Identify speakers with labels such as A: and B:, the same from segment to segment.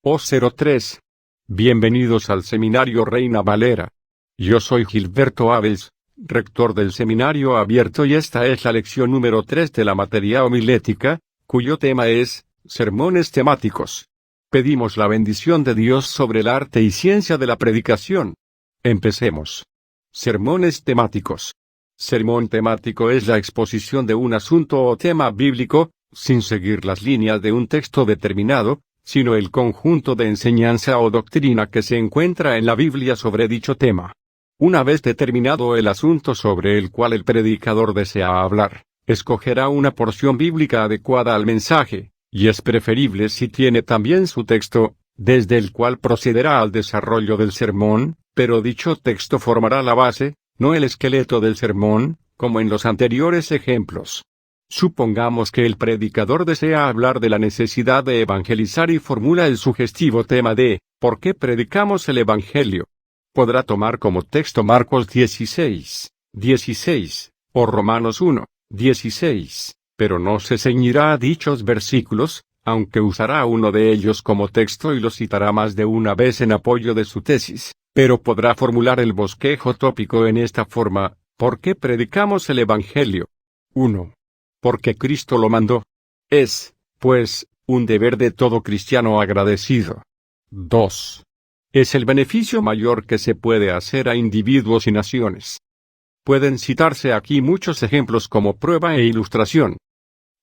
A: O03. Bienvenidos al Seminario Reina Valera. Yo soy Gilberto Abels, rector del Seminario Abierto, y esta es la lección número 3 de la materia homilética, cuyo tema es sermones temáticos. Pedimos la bendición de Dios sobre el arte y ciencia de la predicación. Empecemos. Sermones temáticos. Sermón temático es la exposición de un asunto o tema bíblico, sin seguir las líneas de un texto determinado, sino el conjunto de enseñanza o doctrina que se encuentra en la Biblia sobre dicho tema. Una vez determinado el asunto sobre el cual el predicador desea hablar, escogerá una porción bíblica adecuada al mensaje, y es preferible si tiene también su texto, desde el cual procederá al desarrollo del sermón, pero dicho texto formará la base, no el esqueleto del sermón, como en los anteriores ejemplos. Supongamos que el predicador desea hablar de la necesidad de evangelizar y formula el sugestivo tema de ¿por qué predicamos el Evangelio? Podrá tomar como texto Marcos 16 o Romanos 1:16, pero no se ceñirá a dichos versículos, aunque usará uno de ellos como texto y lo citará más de una vez en apoyo de su tesis, pero podrá formular el bosquejo tópico en esta forma: ¿por qué predicamos el Evangelio? 1. Porque Cristo lo mandó. Es, pues, un deber de todo cristiano agradecido. 2. Es el beneficio mayor que se puede hacer a individuos y naciones. Pueden citarse aquí muchos ejemplos como prueba e ilustración.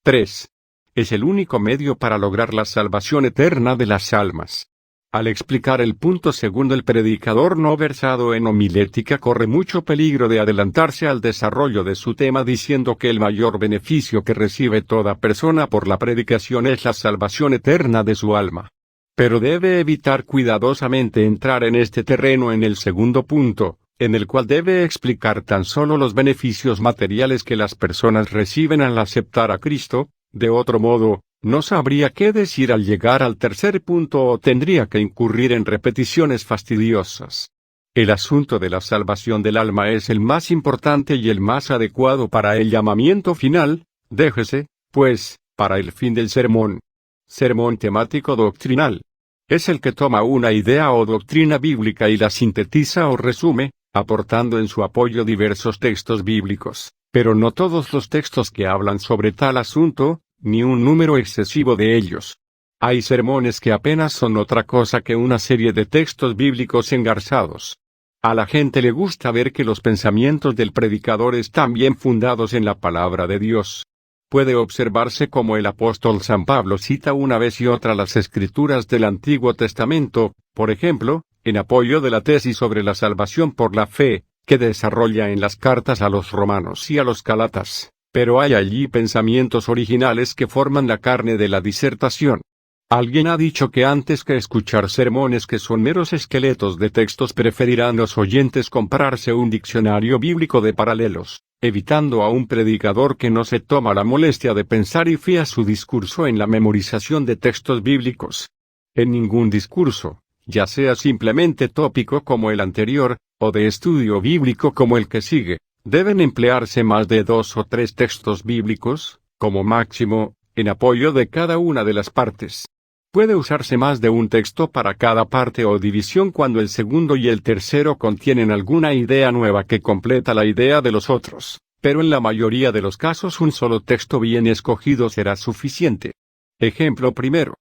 A: 3. Es el único medio para lograr la salvación eterna de las almas. Al explicar el punto segundo, el predicador no versado en homilética corre mucho peligro de adelantarse al desarrollo de su tema diciendo que el mayor beneficio que recibe toda persona por la predicación es la salvación eterna de su alma. Pero debe evitar cuidadosamente entrar en este terreno en el segundo punto, en el cual debe explicar tan solo los beneficios materiales que las personas reciben al aceptar a Cristo. De otro modo, no sabría qué decir al llegar al tercer punto o tendría que incurrir en repeticiones fastidiosas. El asunto de la salvación del alma es el más importante y el más adecuado para el llamamiento final. Déjese, pues, para el fin del sermón. Sermón temático doctrinal. Es el que toma una idea o doctrina bíblica y la sintetiza o resume, aportando en su apoyo diversos textos bíblicos, pero no todos los textos que hablan sobre tal asunto, ni un número excesivo de ellos. Hay sermones que apenas son otra cosa que una serie de textos bíblicos engarzados. A la gente le gusta ver que los pensamientos del predicador están bien fundados en la palabra de Dios. Puede observarse cómo el apóstol San Pablo cita una vez y otra las escrituras del Antiguo Testamento, por ejemplo, en apoyo de la tesis sobre la salvación por la fe, que desarrolla en las cartas a los romanos y a los gálatas. Pero hay allí pensamientos originales que forman la carne de la disertación. Alguien ha dicho que antes que escuchar sermones que son meros esqueletos de textos preferirán los oyentes comprarse un diccionario bíblico de paralelos, evitando a un predicador que no se toma la molestia de pensar y fía su discurso en la memorización de textos bíblicos. En ningún discurso, ya sea simplemente tópico como el anterior, o de estudio bíblico como el que sigue, deben emplearse más de 2 o 3 textos bíblicos, como máximo, en apoyo de cada una de las partes. Puede usarse más de un texto para cada parte o división cuando el segundo y el tercero contienen alguna idea nueva que completa la idea de los otros, pero en la mayoría de los casos un solo texto bien escogido será suficiente. Ejemplo primero.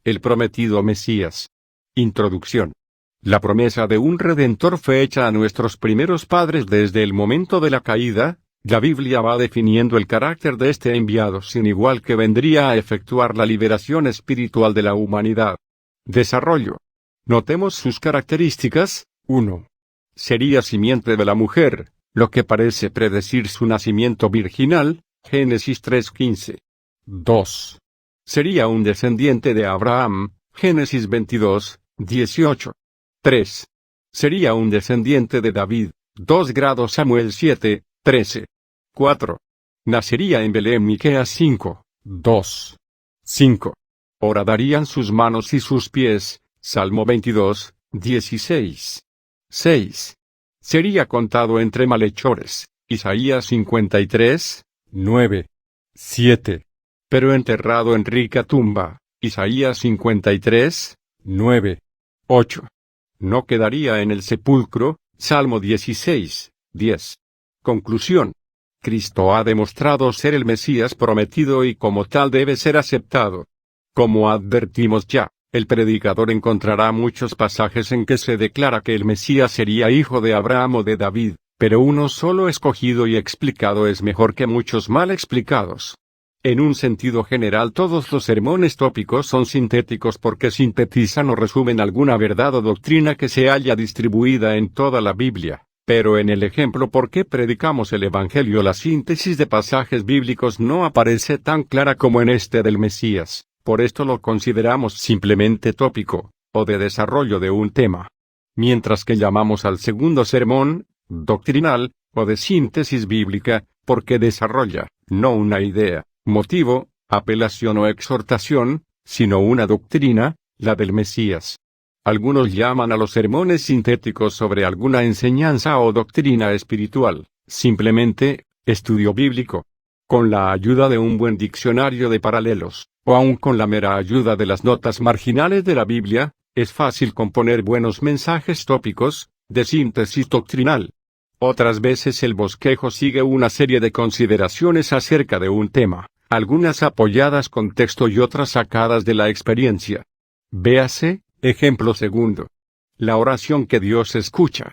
A: El prometido Mesías. Introducción. La promesa de un Redentor fue hecha a nuestros primeros padres desde el momento de la caída. La Biblia va definiendo el carácter de este enviado sin igual que vendría a efectuar la liberación espiritual de la humanidad. Desarrollo. Notemos sus características. 1. Sería simiente de la mujer, lo que parece predecir su nacimiento virginal. Génesis 3:15. 2. Sería un descendiente de Abraham. Génesis 22:18. 3. Sería un descendiente de David. 2 Samuel 7:13. 4. Nacería en Belén. Miqueas 5:2. 5. Horadarían sus manos y sus pies. Salmo 22:16. 6. Sería contado entre malhechores. Isaías 53:9. 7. Pero enterrado en rica tumba. Isaías 53, 9, 8. No quedaría en el sepulcro. Salmo 16, 10. Conclusión. Cristo ha demostrado ser el Mesías prometido y como tal debe ser aceptado. Como advertimos ya, el predicador encontrará muchos pasajes en que se declara que el Mesías sería hijo de Abraham o de David, pero uno solo escogido y explicado es mejor que muchos mal explicados. En un sentido general, todos los sermones tópicos son sintéticos porque sintetizan o resumen alguna verdad o doctrina que se halla distribuida en toda la Biblia. Pero en el ejemplo ¿por qué predicamos el Evangelio? La síntesis de pasajes bíblicos no aparece tan clara como en este del Mesías, por esto lo consideramos simplemente tópico, o de desarrollo de un tema. Mientras que llamamos al segundo sermón, doctrinal, o de síntesis bíblica, porque desarrolla, no una idea, motivo, apelación o exhortación, sino una doctrina, la del Mesías. Algunos llaman a los sermones sintéticos sobre alguna enseñanza o doctrina espiritual, simplemente, estudio bíblico. Con la ayuda de un buen diccionario de paralelos, o aun con la mera ayuda de las notas marginales de la Biblia, es fácil componer buenos mensajes tópicos, de síntesis doctrinal. Otras veces el bosquejo sigue una serie de consideraciones acerca de un tema, algunas apoyadas con texto y otras sacadas de la experiencia. Véase, ejemplo segundo. La oración que Dios escucha.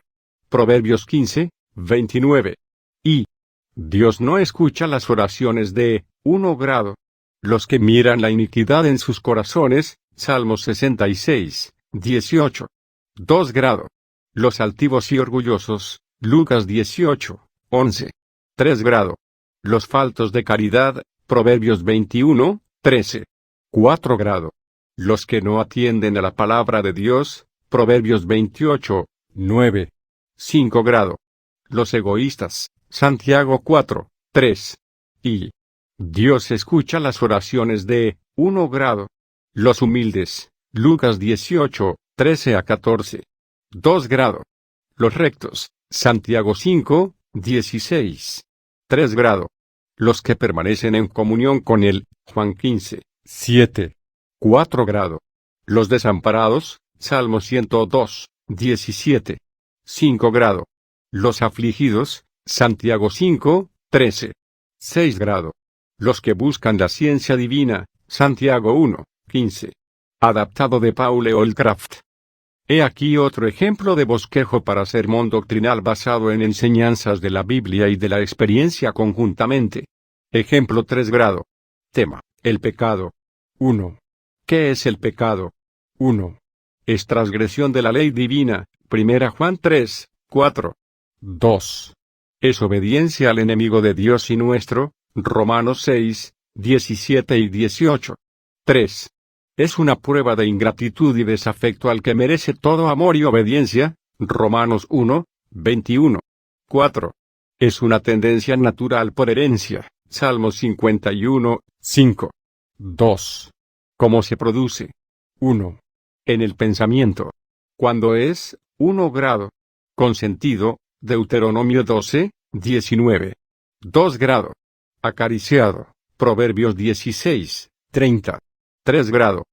A: Proverbios 15, 29. Y Dios no escucha las oraciones de 1 grado. Los que miran la iniquidad en sus corazones, Salmos 66, 18. 2 grado. Los altivos y orgullosos, Lucas 18, 11. 3 grado. Los faltos de caridad, Proverbios 21, 13. 4 grado. Los que no atienden a la palabra de Dios, Proverbios 28, 9. 5 grado. Los egoístas, Santiago 4, 3. Y Dios escucha las oraciones de 1 grado. Los humildes, Lucas 18, 13 a 14. 2 grado. Los rectos, Santiago 5, 16. 3 grado. Los que permanecen en comunión con él, Juan 15, 7. 4 grado. Los desamparados, Salmo 102, 17. 5 grado. Los afligidos, Santiago 5, 13. 6 grado. Los que buscan la ciencia divina, Santiago 1, 15. Adaptado de Paul Oldcraft. He aquí otro ejemplo de bosquejo para sermón doctrinal basado en enseñanzas de la Biblia y de la experiencia conjuntamente. Ejemplo 3 grado. Tema: el pecado. 1. ¿Qué es el pecado? 1. Es transgresión de la ley divina, 1 Juan 3, 4. 2. Es obediencia al enemigo de Dios y nuestro, Romanos 6, 17 y 18. 3. Es una prueba de ingratitud y desafecto al que merece todo amor y obediencia, Romanos 1, 21. 4. Es una tendencia natural por herencia, Salmos 51, 5. 2. ¿Cómo se produce? 1. En el pensamiento. Cuando es 1 grado. Consentido, Deuteronomio 12, 19. 2 grado. Acariciado, Proverbios 16, 30. 3 grado.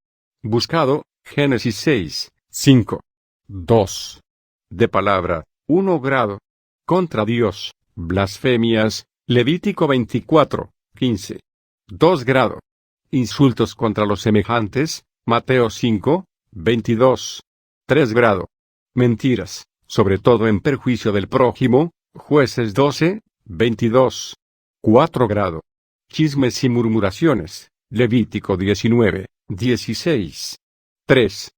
A: Buscado, Génesis 6, 5. 2. De palabra, 1 grado. Contra Dios, blasfemias, Levítico 24, 15. 2 grado. Insultos contra los semejantes, Mateo 5, 22. 3 grado. Mentiras, sobre todo en perjuicio del prójimo, Jueces 12, 22. 4 grado. Chismes y murmuraciones, Levítico 19, 16. 3.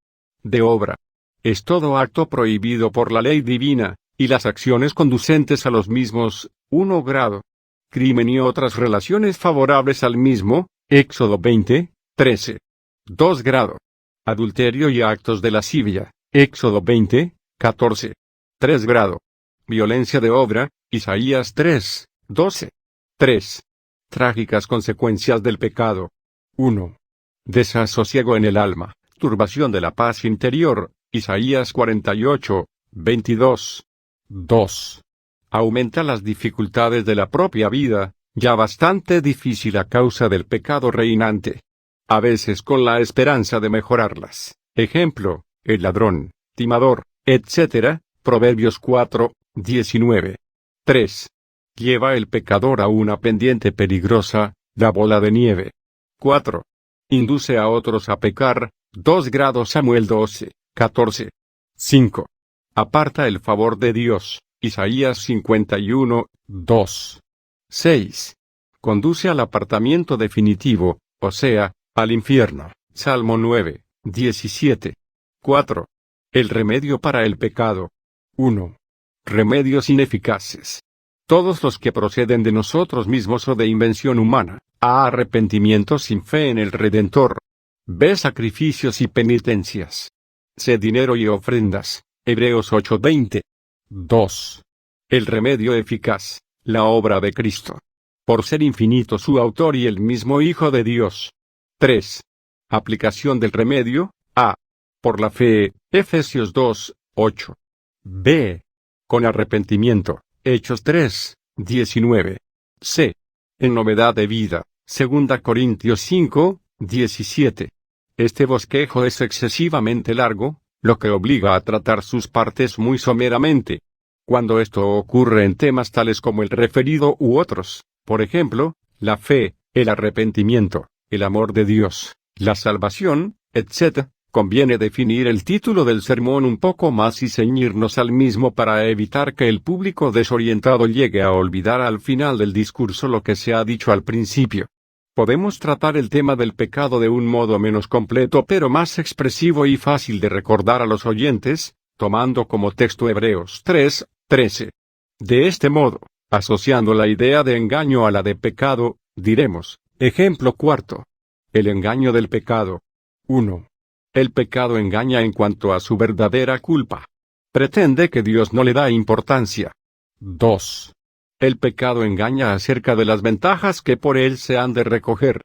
A: De obra. Es todo acto prohibido por la ley divina, y las acciones conducentes a los mismos, 1 grado. Crimen y otras relaciones favorables al mismo, Éxodo 20, 13. 2 grado. Adulterio y actos de lascivia, Éxodo 20, 14. 3 grado. Violencia de obra, Isaías 3, 12. 3. Trágicas consecuencias del pecado. 1. Desasosiego en el alma, turbación de la paz interior, Isaías 48, 22. 2. Aumenta las dificultades de la propia vida, ya bastante difícil a causa del pecado reinante. A veces con la esperanza de mejorarlas, Ejemplo, el ladrón, timador, etc. Proverbios 4:19. 3. Lleva el pecador a una pendiente peligrosa, la bola de nieve. 4. Induce a otros a pecar, 2 grados Samuel 12:14. 5. Aparta el favor de Dios, Isaías 51:2. 6. Conduce al apartamiento definitivo, o sea, al infierno, Salmo 9:17. 4. El remedio para el pecado. 1. Remedios ineficaces. Todos los que proceden de nosotros mismos o de invención humana, a arrepentimiento sin fe en el Redentor. B. Sacrificios y penitencias. C. Dinero y ofrendas, Hebreos 8:20. 2. El remedio eficaz, la obra de Cristo. Por ser infinito su autor y el mismo Hijo de Dios. 3. Aplicación del remedio, A. Por la fe, Efesios 2:8. B. Con arrepentimiento, Hechos 3:19. C. En novedad de vida, 2 Corintios 5:17. Este bosquejo es excesivamente largo, lo que obliga a tratar sus partes muy someramente. Cuando esto ocurre en temas tales como el referido u otros, por ejemplo, la fe, el arrepentimiento, el amor de Dios, la salvación, etc., conviene definir el título del sermón un poco más y ceñirnos al mismo para evitar que el público desorientado llegue a olvidar al final del discurso lo que se ha dicho al principio. Podemos tratar el tema del pecado de un modo menos completo pero más expresivo y fácil de recordar a los oyentes, tomando como texto Hebreos 3:13. De este modo, asociando la idea de engaño a la de pecado, diremos, ejemplo cuarto. El engaño del pecado. 1. El pecado engaña en cuanto a su verdadera culpa. Pretende que Dios no le da importancia. 2. El pecado engaña acerca de las ventajas que por él se han de recoger.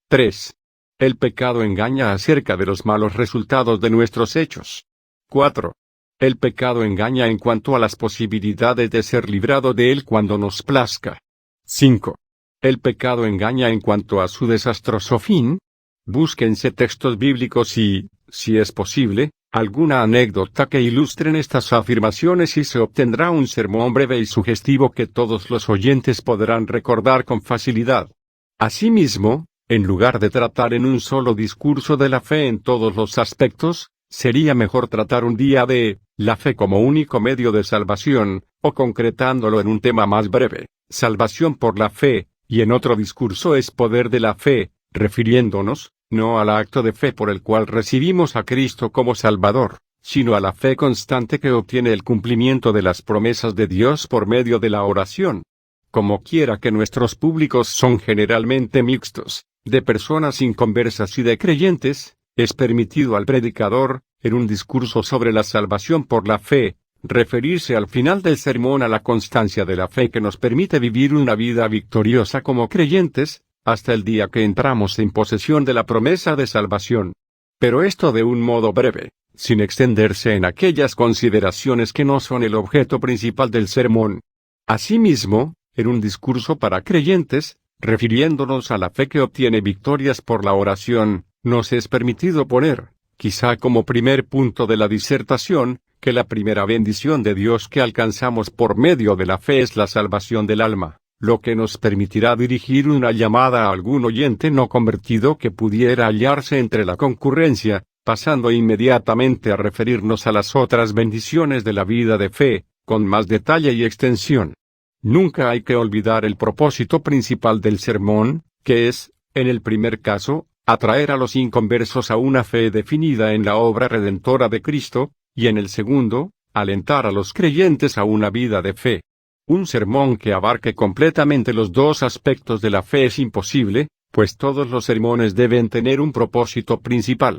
A: 3. El pecado engaña acerca de los malos resultados de nuestros hechos. 4. El pecado engaña en cuanto a las posibilidades de ser librado de él cuando nos plazca. 5. El pecado engaña en cuanto a su desastroso fin. Búsquense textos bíblicos y, si es posible, alguna anécdota que ilustren estas afirmaciones y se obtendrá un sermón breve y sugestivo que todos los oyentes podrán recordar con facilidad. Asimismo, en lugar de tratar en un solo discurso de la fe en todos los aspectos, sería mejor tratar un día de la fe como único medio de salvación, o concretándolo en un tema más breve, salvación por la fe, y en otro discurso es poder de la fe, refiriéndonos, no al acto de fe por el cual recibimos a Cristo como Salvador, sino a la fe constante que obtiene el cumplimiento de las promesas de Dios por medio de la oración. Como quiera que nuestros públicos son generalmente mixtos, de personas inconversas y de creyentes, es permitido al predicador, en un discurso sobre la salvación por la fe, referirse al final del sermón a la constancia de la fe que nos permite vivir una vida victoriosa como creyentes, hasta el día que entramos en posesión de la promesa de salvación. Pero esto de un modo breve, sin extenderse en aquellas consideraciones que no son el objeto principal del sermón. Asimismo, en un discurso para creyentes, refiriéndonos a la fe que obtiene victorias por la oración, nos es permitido poner, quizá como primer punto de la disertación, que la primera bendición de Dios que alcanzamos por medio de la fe es la salvación del alma, lo que nos permitirá dirigir una llamada a algún oyente no convertido que pudiera hallarse entre la concurrencia, pasando inmediatamente a referirnos a las otras bendiciones de la vida de fe, con más detalle y extensión. Nunca hay que olvidar el propósito principal del sermón, que es, en el primer caso, atraer a los inconversos a una fe definida en la obra redentora de Cristo, y en el segundo, alentar a los creyentes a una vida de fe. Un sermón que abarque completamente los dos aspectos de la fe es imposible, pues todos los sermones deben tener un propósito principal.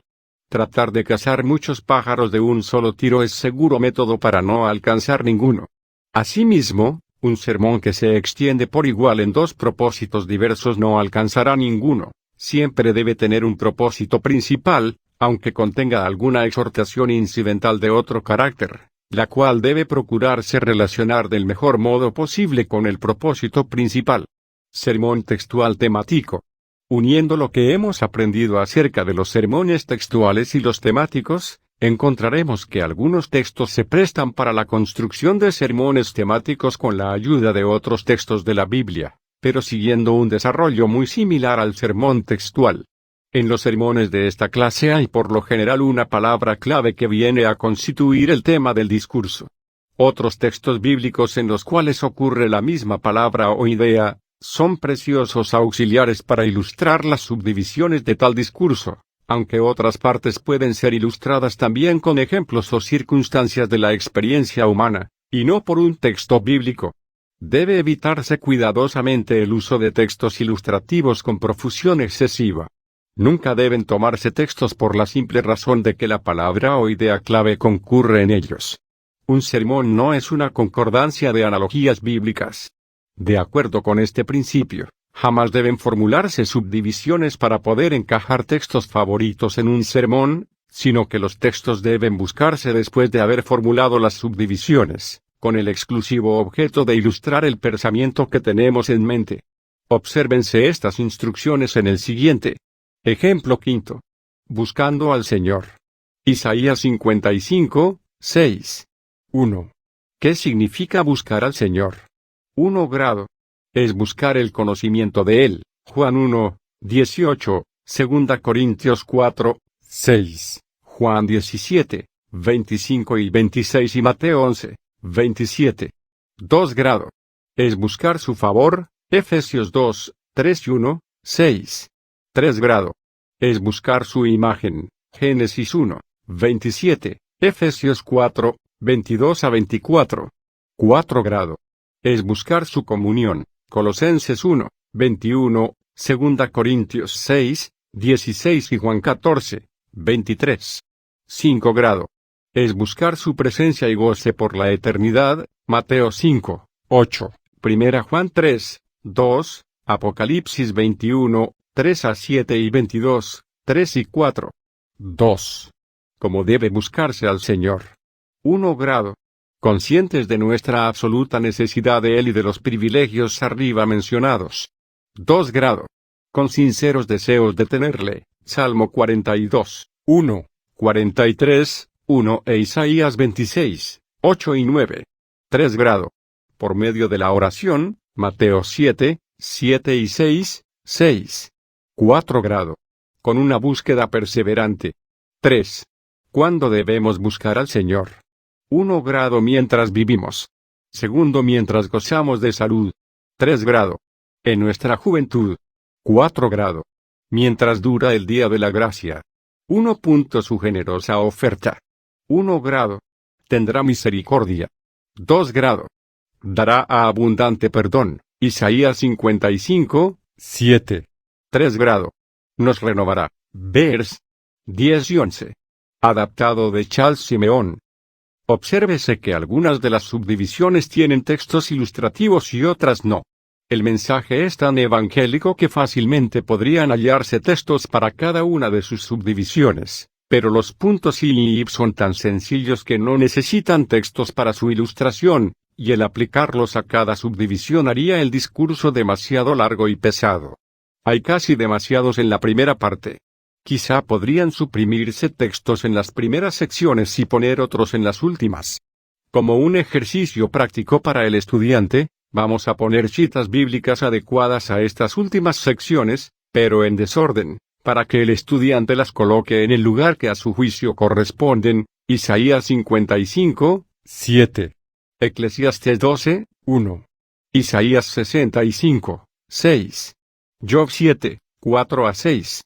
A: Tratar de cazar muchos pájaros de un solo tiro es seguro método para no alcanzar ninguno. Asimismo, un sermón que se extiende por igual en dos propósitos diversos no alcanzará ninguno. Siempre debe tener un propósito principal, aunque contenga alguna exhortación incidental de otro carácter, la cual debe procurarse relacionar del mejor modo posible con el propósito principal. Sermón textual temático. Uniendo lo que hemos aprendido acerca de los sermones textuales y los temáticos, encontraremos que algunos textos se prestan para la construcción de sermones temáticos con la ayuda de otros textos de la Biblia, pero siguiendo un desarrollo muy similar al sermón textual. En los sermones de esta clase hay por lo general una palabra clave que viene a constituir el tema del discurso. Otros textos bíblicos en los cuales ocurre la misma palabra o idea, son preciosos auxiliares para ilustrar las subdivisiones de tal discurso, aunque otras partes pueden ser ilustradas también con ejemplos o circunstancias de la experiencia humana, y no por un texto bíblico. Debe evitarse cuidadosamente el uso de textos ilustrativos con profusión excesiva. Nunca deben tomarse textos por la simple razón de que la palabra o idea clave concurre en ellos. Un sermón no es una concordancia de analogías bíblicas. De acuerdo con este principio, jamás deben formularse subdivisiones para poder encajar textos favoritos en un sermón, sino que los textos deben buscarse después de haber formulado las subdivisiones, con el exclusivo objeto de ilustrar el pensamiento que tenemos en mente. Obsérvense estas instrucciones en el siguiente. Ejemplo quinto. Buscando al Señor. Isaías 55, 6. 1. ¿Qué significa buscar al Señor? 1 grado. Es buscar el conocimiento de Él. Juan 1, 18, 2 Corintios 4, 6, Juan 17, 25 y 26 y Mateo 11, 27. 2 grado. Es buscar su favor. Efesios 2, 3 y 1, 6. 3 grado. Es buscar su imagen. Génesis 1, 27, Efesios 4, 22 a 24. 4 grado. Es buscar su comunión. Colosenses 1, 21, 2 Corintios 6, 16 y Juan 14, 23. 5 grado. Es buscar su presencia y goce por la eternidad. Mateo 5, 8, 1 Juan 3, 2, Apocalipsis 21, 3 a 7 y 22, 3 y 4. 2. ¿Cómo debe buscarse al Señor? 1 grado. Conscientes de nuestra absoluta necesidad de Él y de los privilegios arriba mencionados. 2 grado. Con sinceros deseos de tenerle. Salmo 42, 1, 43, 1 e Isaías 26, 8 y 9. 3 grado. Por medio de la oración. Mateo 7, 7 y 6, 6. 4 grado. Con una búsqueda perseverante. 3. ¿Cuándo debemos buscar al Señor? 1 grado mientras vivimos. 2 mientras gozamos de salud. 3 grado. En nuestra juventud. 4 grado. Mientras dura el día de la gracia. 1 punto su generosa oferta. 1 grado. Tendrá misericordia. 2 grado. Dará a abundante perdón. Isaías 55, 7. 3 grado. Nos renovará. Vers. 10 y 11. Adaptado de Charles Simeón. Obsérvese que algunas de las subdivisiones tienen textos ilustrativos y otras no. El mensaje es tan evangélico que fácilmente podrían hallarse textos para cada una de sus subdivisiones, pero los puntos y son tan sencillos que no necesitan textos para su ilustración, y el aplicarlos a cada subdivisión haría el discurso demasiado largo y pesado. Hay casi demasiados en la primera parte. Quizá podrían suprimirse textos en las primeras secciones y poner otros en las últimas. Como un ejercicio práctico para el estudiante, vamos a poner citas bíblicas adecuadas a estas últimas secciones, pero en desorden, para que el estudiante las coloque en el lugar que a su juicio corresponden. Isaías 55, 7. Eclesiastes 12, 1. Isaías 65, 6. Job 7, 4 a 6.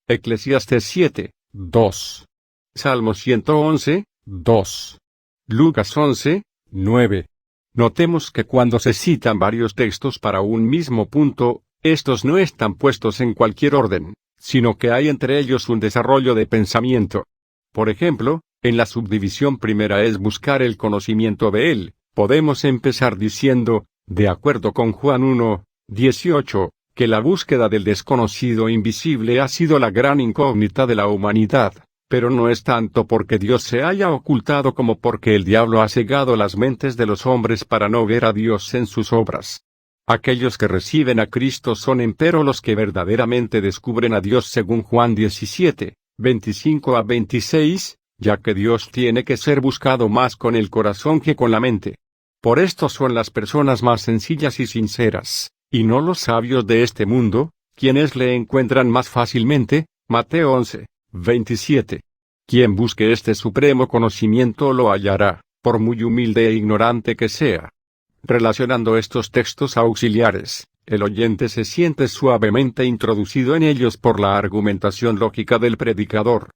A: Eclesiastes 7, 2. Salmo 111, 2. Lucas 11, 9. Notemos que cuando se citan varios textos para un mismo punto, estos no están puestos en cualquier orden, sino que hay entre ellos un desarrollo de pensamiento. Por ejemplo, en la subdivisión primera es buscar el conocimiento de Él. Podemos empezar diciendo, de acuerdo con Juan 1, 18, que la búsqueda del desconocido invisible ha sido la gran incógnita de la humanidad, pero no es tanto porque Dios se haya ocultado como porque el diablo ha cegado las mentes de los hombres para no ver a Dios en sus obras. Aquellos que reciben a Cristo son empero los que verdaderamente descubren a Dios según Juan 17, 25 a 26, ya que Dios tiene que ser buscado más con el corazón que con la mente. Por esto son las personas más sencillas y sinceras, y no los sabios de este mundo, quienes le encuentran más fácilmente. Mateo 11, 27. Quien busque este supremo conocimiento lo hallará, por muy humilde e ignorante que sea. Relacionando estos textos auxiliares, el oyente se siente suavemente introducido en ellos por la argumentación lógica del predicador.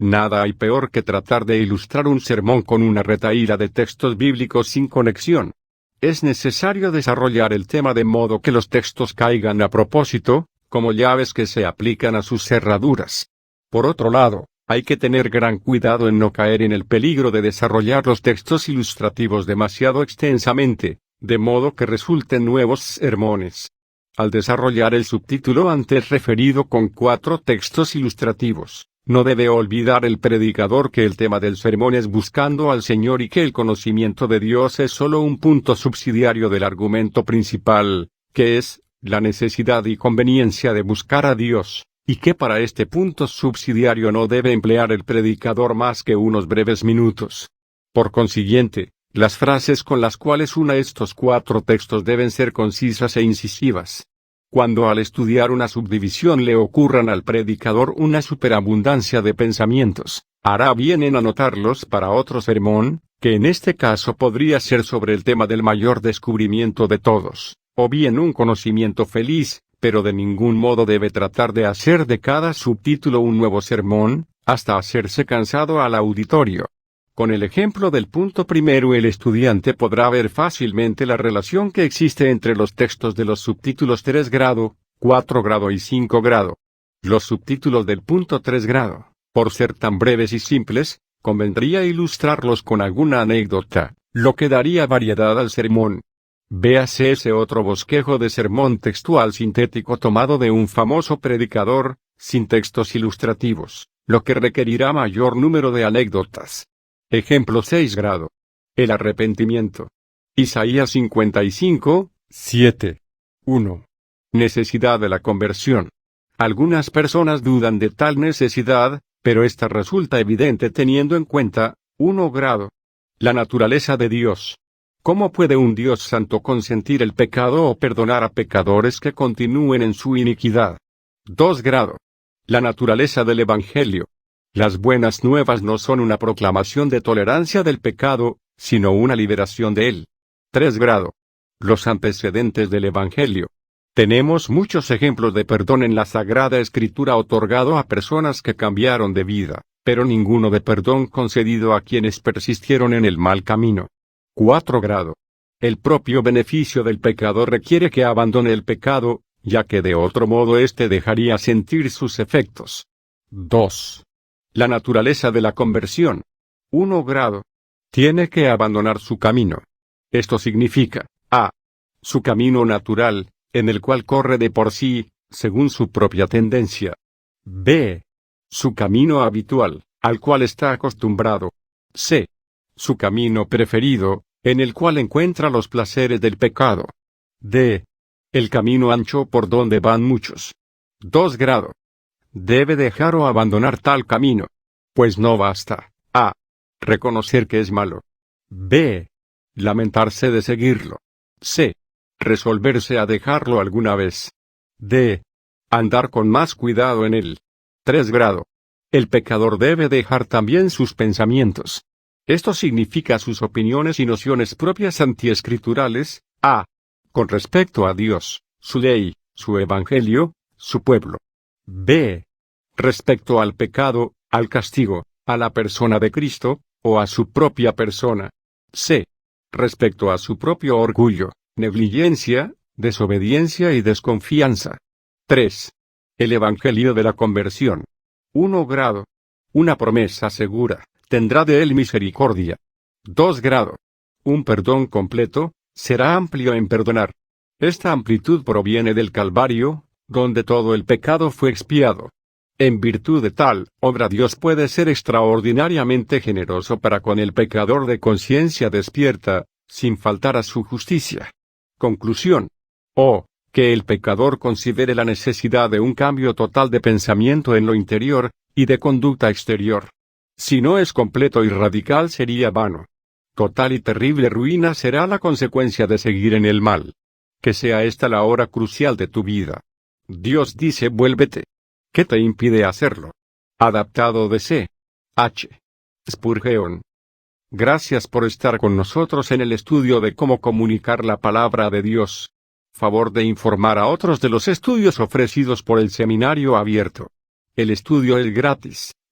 A: Nada hay peor que tratar de ilustrar un sermón con una retahíla de textos bíblicos sin conexión. Es necesario desarrollar el tema de modo que los textos caigan a propósito, como llaves que se aplican a sus cerraduras. Por otro lado, hay que tener gran cuidado en no caer en el peligro de desarrollar los textos ilustrativos demasiado extensamente, de modo que resulten nuevos sermones. Al desarrollar el subtítulo antes referido con 4 textos ilustrativos, no debe olvidar el predicador que el tema del sermón es buscando al Señor y que el conocimiento de Dios es solo un punto subsidiario del argumento principal, que es la necesidad y conveniencia de buscar a Dios, y que para este punto subsidiario no debe emplear el predicador más que unos breves minutos. Por consiguiente, las frases con las cuales una estos 4 textos deben ser concisas e incisivas. Cuando al estudiar una subdivisión le ocurran al predicador una superabundancia de pensamientos, hará bien en anotarlos para otro sermón, que en este caso podría ser sobre el tema del mayor descubrimiento de todos, o bien un conocimiento feliz, pero de ningún modo debe tratar de hacer de cada subtítulo un nuevo sermón, hasta hacerse cansado al auditorio. Con el ejemplo del punto primero el estudiante podrá ver fácilmente la relación que existe entre los textos de los subtítulos 3 grado, 4 grado y 5 grado. Los subtítulos del punto 3 grado, por ser tan breves y simples, convendría ilustrarlos con alguna anécdota, lo que daría variedad al sermón. Véase ese otro bosquejo de sermón textual sintético tomado de un famoso predicador, sin textos ilustrativos, lo que requerirá mayor número de anécdotas. Ejemplo 6 grado. El arrepentimiento. Isaías 55, 7. 1. Necesidad de la conversión. Algunas personas dudan de tal necesidad, pero esta resulta evidente teniendo en cuenta, 1 grado. La naturaleza de Dios. ¿Cómo puede un Dios santo consentir el pecado o perdonar a pecadores que continúen en su iniquidad? 2 grado. La naturaleza del Evangelio. Las buenas nuevas no son una proclamación de tolerancia del pecado, sino una liberación de él. 3 grado. Los antecedentes del Evangelio. Tenemos muchos ejemplos de perdón en la Sagrada Escritura otorgado a personas que cambiaron de vida, pero ninguno de perdón concedido a quienes persistieron en el mal camino. 4 grado. El propio beneficio del pecador requiere que abandone el pecado, ya que de otro modo éste dejaría sentir sus efectos. 2. La naturaleza de la conversión. 1 grado. Tiene que abandonar su camino. Esto significa, a. Su camino natural, en el cual corre de por sí, según su propia tendencia. b. Su camino habitual, al cual está acostumbrado. c. Su camino preferido, en el cual encuentra los placeres del pecado. d. El camino ancho por donde van muchos. 2 grado. Debe dejar o abandonar tal camino. Pues no basta, a. Reconocer que es malo. b. Lamentarse de seguirlo. c. Resolverse a dejarlo alguna vez. d. Andar con más cuidado en él. 3 grado. El pecador debe dejar también sus pensamientos. Esto significa sus opiniones y nociones propias antiescriturales, a. Con respecto a Dios, su ley, su evangelio, su pueblo. b. Respecto al pecado, al castigo, a la persona de Cristo, o a su propia persona. c. Respecto a su propio orgullo, negligencia, desobediencia y desconfianza. 3. El Evangelio de la conversión. 1 grado. Una promesa segura, tendrá de él misericordia. 2 grado. Un perdón completo, será amplio en perdonar. Esta amplitud proviene del Calvario, donde todo el pecado fue expiado. En virtud de tal obra Dios puede ser extraordinariamente generoso para con el pecador de conciencia despierta, sin faltar a su justicia. Conclusión. O, que el pecador considere la necesidad de un cambio total de pensamiento en lo interior, y de conducta exterior. Si no es completo y radical sería vano. Total y terrible ruina será la consecuencia de seguir en el mal. Que sea esta la hora crucial de tu vida. Dios dice vuélvete. ¿Qué te impide hacerlo? Adaptado de C. H. Spurgeon. Gracias por estar con nosotros en el estudio de cómo comunicar la palabra de Dios. Favor de informar a otros de los estudios ofrecidos por el Seminario Abierto. El estudio es gratis.